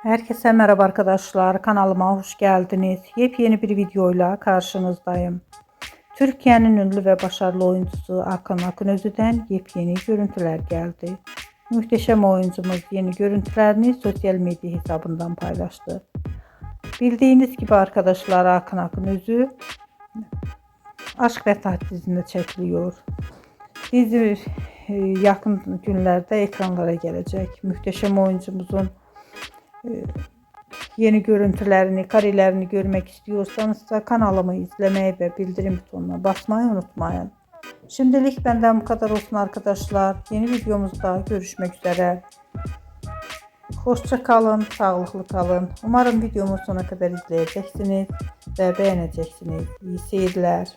Herkese merhaba arkadaşlar. Kanalıma hoş geldiniz. Yepyeni bir videoyla karşınızdayım. Türkiye'nin ünlü ve başarılı oyuncusu Hakan Akınözü'den yepyeni görüntüler geldi. Muhteşem oyuncumuz yeni görüntülerini sosyal medya hesabından paylaştı. Bildiğiniz gibi arkadaşlar, Hakan Akınözü Aşk ve Taht dizisinde çekiliyor. Dizi yakın günlerde ekranlara gelecek. Muhteşem oyuncumuzun yeni görüntülerini, karelerini görmek istiyorsanız da kanalımı izlemeyi ve bildirim butonuna basmayı unutmayın. Şimdilik benden bu kadar olsun arkadaşlar. Yeni videomuzda görüşmek üzere. Hoşça kalın, sağlıklı kalın. Umarım videomu sona kadar izleyeceksiniz ve beğeneceksiniz. İyi seyirler.